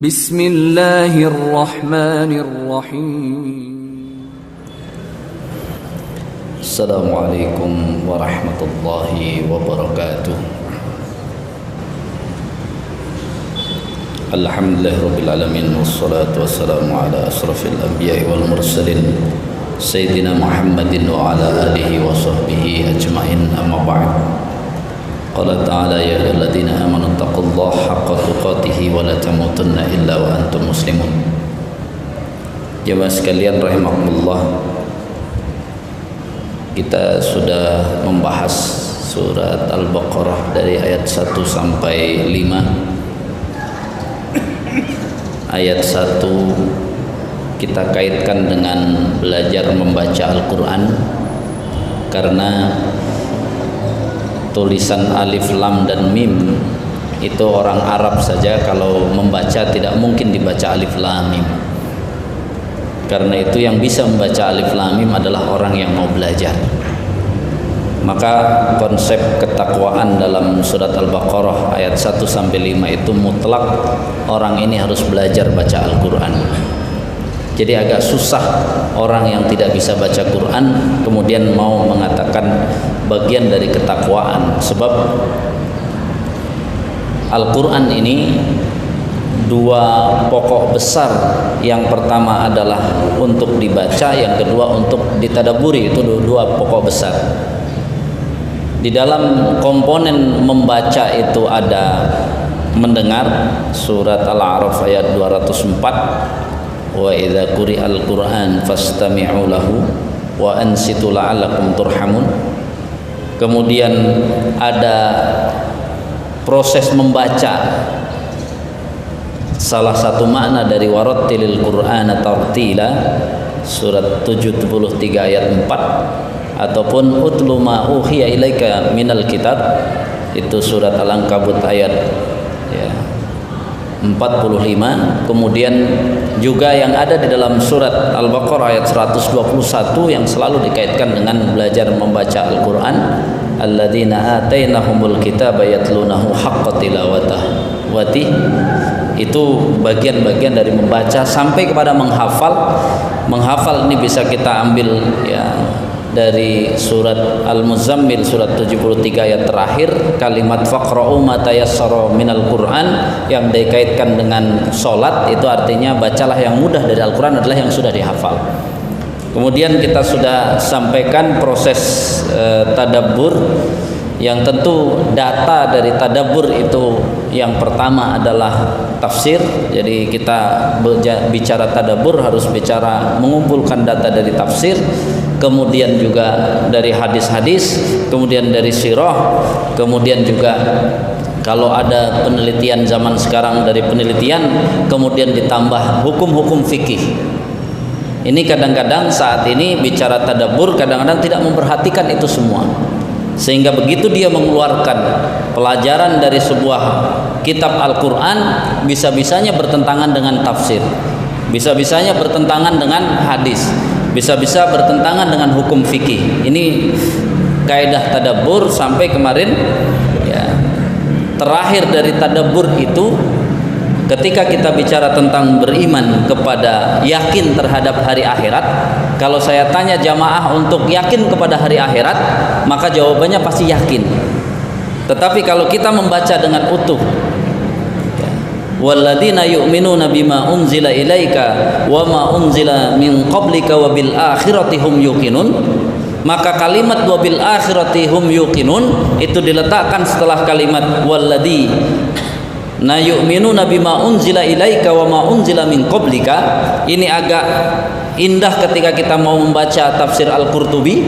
Bismillahirrahmanirrahim. Assalamualaikum warahmatullahi wabarakatuh. Alhamdulillahirabbil alamin wassalatu wassalamu ala asrafil anbiya'i wal mursalin sayyidina Muhammadin wa ala alihi wa sahbihi ajmain, amma ba'd. Qala ta'ala ya ayyuhalladzina amanu taqullaha haqqa tuqatih wa la tamutunna illa wa antum muslimun. Jemaah sekalian rahimakumullah, kita sudah membahas surat Al-Baqarah dari ayat 1 sampai 5. Ayat 1 kita kaitkan dengan belajar membaca Al-Quran, karena tulisan alif, lam, dan mim itu orang Arab saja kalau membaca tidak mungkin dibaca alif, lam, mim. Karena itu yang bisa membaca alif, lam, mim adalah orang yang mau belajar. Maka konsep ketakwaan dalam surat Al-Baqarah ayat 1 sampai 5 itu mutlak orang ini harus belajar baca Al-Quran. Jadi agak susah orang yang tidak bisa baca Quran kemudian mau mengatakan bagian dari ketakwaan, sebab Al-Quran ini dua pokok besar. Yang pertama adalah untuk dibaca, yang kedua untuk ditadaburi. Itu dua pokok besar. Di dalam komponen membaca itu ada mendengar, surat Al-A'raf ayat 204, wa idza quri'al Qur'an fastami'u lahu wa ansitu la'allakum turhamun. Kemudian ada proses membaca. Salah satu makna dari warattilil Qur'ana tartila, surat 73 ayat 4, ataupun utlu ma uhiya ilaika minal kitab, itu surat Al-Ankabut ayat 45. Kemudian juga yang ada di dalam surat Al-Baqarah ayat 121 yang selalu dikaitkan dengan belajar membaca Al-Quran, alladzina atainahumul kitaba yatlunahu haqqa tilawatih. Itu bagian-bagian dari membaca sampai kepada menghafal. Menghafal ini bisa kita ambil dari surat Al-Muzammil surat 73 ayat terakhir, kalimat faqra'u ma tayassara minal Qur'an yang dikaitkan dengan salat, itu artinya bacalah yang mudah dari Al-Qur'an adalah yang sudah dihafal. Kemudian kita sudah sampaikan proses tadabbur, yang tentu data dari tadabbur itu yang pertama adalah tafsir. Jadi kita bicara tadabbur harus bicara mengumpulkan data dari tafsir, kemudian juga dari hadis-hadis, kemudian dari sirah, kemudian juga kalau ada penelitian zaman sekarang dari penelitian, kemudian ditambah hukum-hukum fikih. Ini kadang-kadang saat ini bicara tadabbur kadang-kadang tidak memperhatikan itu semua, sehingga begitu dia mengeluarkan pelajaran dari sebuah kitab Al-Quran, bisa-bisanya bertentangan dengan tafsir, bisa-bisanya bertentangan dengan hadis, bisa-bisa bertentangan dengan hukum fikih. Ini kaidah tadabbur. Sampai kemarin terakhir dari tadabbur itu ketika kita bicara tentang beriman kepada yakin terhadap hari akhirat. Kalau saya tanya jamaah untuk yakin kepada hari akhirat, maka jawabannya pasti yakin. Tetapi kalau kita membaca dengan utuh, walladzina yu'minuna bima unzila ilaika wa ma unzila min qablika wa bil akhirati hum yuqinun, maka kalimat wa bil akhirati hum yuqinun itu diletakkan setelah kalimat walladzina yu'minuna bima unzila ilaika wa ma unzila min qablika. Ini agak indah ketika kita mau membaca tafsir Al-Qurtubi,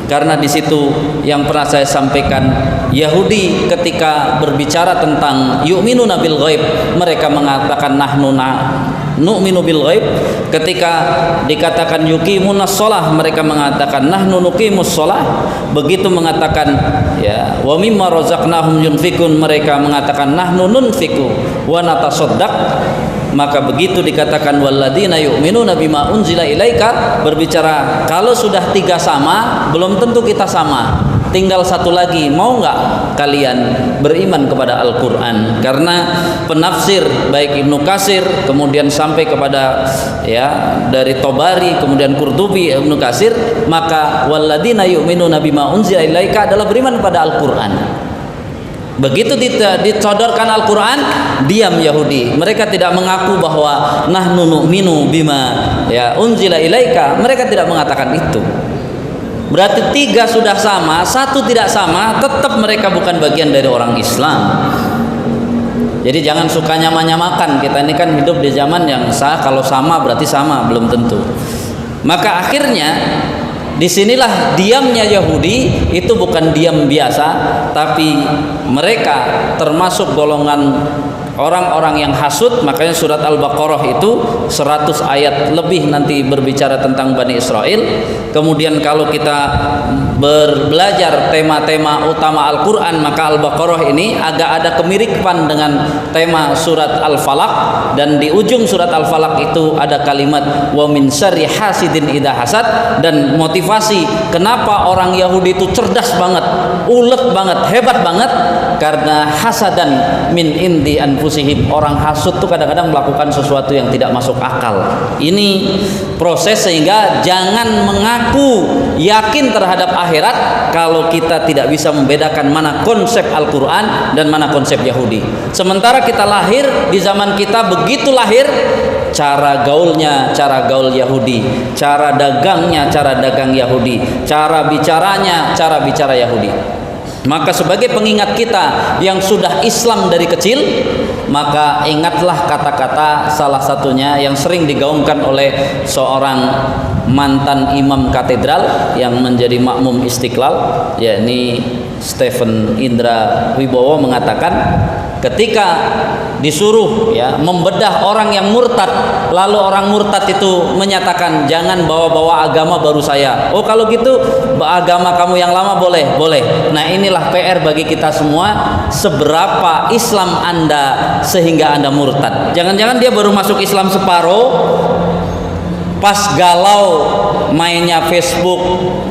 karena di situ yang pernah saya sampaikan, Yahudi ketika berbicara tentang yu'minuna bil ghaib, mereka mengatakan nahnu nu'minu bil ghaib. Ketika dikatakan yuqimunas shalah, mereka mengatakan nahnu nuqimus shalah. Begitu mengatakan wa mimma razaqnahum yunfikun, mereka mengatakan nahnu nunfiku wa natasaddaq. Maka begitu dikatakan walladzina yu'minuna bima unzila ilaika, berbicara kalau sudah tiga sama belum tentu kita sama. tinggal satu lagi, mau nggak kalian beriman kepada Al-Quran? Karena penafsir baik Ibnu Katsir, kemudian sampai kepada ya dari Tobari, kemudian Qurtubi, Ibnu Katsir, maka walladzina yu'minuna bima unzila ilaika adalah beriman pada Al-Quran. Begitu disodorkan Al-Quran, diam Yahudi. Mereka tidak mengaku bahwa nahnu nu'minu bima ya unzila ilaika. Mereka tidak mengatakan itu. Berarti tiga sudah sama, satu tidak sama, tetap mereka bukan bagian dari orang Islam. Jadi jangan suka nyamakan. Kita ini kan hidup di zaman yang kalau sama berarti sama, belum tentu. Maka akhirnya disinilah diamnya Yahudi itu bukan diam biasa, tapi mereka termasuk golongan orang-orang yang hasud. Makanya surat Al-Baqarah itu 100 ayat lebih nanti berbicara tentang Bani Israel. Kemudian kalau kita belajar tema-tema utama Al-Quran, maka Al-Baqarah ini agak ada kemiripan dengan tema surat Al-Falaq. Dan di ujung surat Al-Falaq itu ada kalimat wa min syarri hasidin idza hasad. Dan motivasi kenapa orang Yahudi itu cerdas banget, ulet banget, hebat banget, karena hasadan min indi anfusihim. Orang hasud tuh kadang-kadang melakukan sesuatu yang tidak masuk akal. Ini proses sehingga jangan mengaku yakin terhadap akhirat kalau kita tidak bisa membedakan mana konsep Al-Quran dan mana konsep Yahudi. Sementara kita lahir di zaman kita, begitu lahir cara gaulnya cara gaul Yahudi, cara dagangnya cara dagang Yahudi, cara bicaranya cara bicara Yahudi. Maka sebagai pengingat kita yang sudah Islam dari kecil, maka ingatlah kata-kata salah satunya yang sering digaungkan oleh seorang mantan imam katedral yang menjadi makmum Istiqlal, yakni Stephen Indra Wibowo, mengatakan ketika disuruh ya membedah orang yang murtad, lalu orang murtad itu menyatakan jangan bawa-bawa agama baru saya. Oh kalau gitu agama kamu yang lama boleh. Nah inilah PR bagi kita semua, seberapa Islam Anda sehingga Anda murtad. Jangan-jangan dia baru masuk Islam separuh, pas galau mainnya Facebook,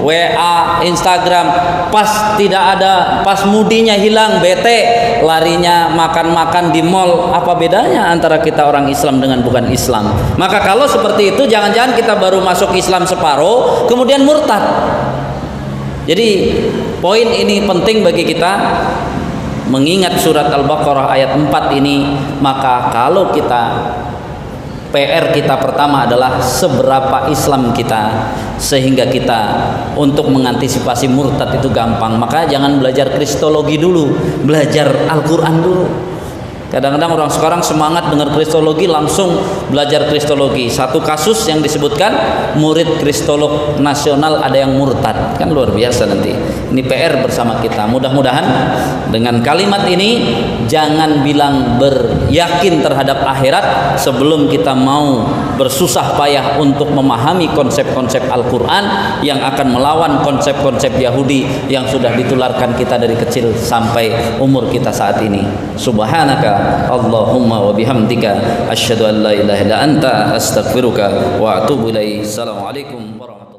WA, Instagram, pas tidak ada, pas mudinya hilang, bete, larinya makan-makan di mall. Apa bedanya antara kita orang Islam dengan bukan Islam? Maka kalau seperti itu, jangan-jangan kita baru masuk Islam separuh kemudian murtad. Jadi poin ini penting bagi kita mengingat surat Al-Baqarah ayat 4 ini. Maka kalau kita PR kita pertama adalah seberapa Islam kita sehingga kita untuk mengantisipasi murtad itu gampang. Maka jangan belajar kristologi dulu, belajar Al-Quran dulu. Kadang-kadang orang sekarang semangat dengar kristologi langsung belajar kristologi. Satu kasus yang disebutkan murid kristolog nasional ada yang murtad, kan luar biasa. Nanti ini PR bersama kita. Mudah-mudahan dengan kalimat ini jangan bilang beryakin terhadap akhirat sebelum kita mau bersusah payah untuk memahami konsep-konsep Al-Quran yang akan melawan konsep-konsep Yahudi yang sudah ditularkan kita dari kecil sampai umur kita saat ini. Subhanaka Allahumma wa bihamdika asyhadu an la ilaha illa anta astaghfiruka wa atubu ilaik. Assalamualaikum warahmatullahi wabarakatuh.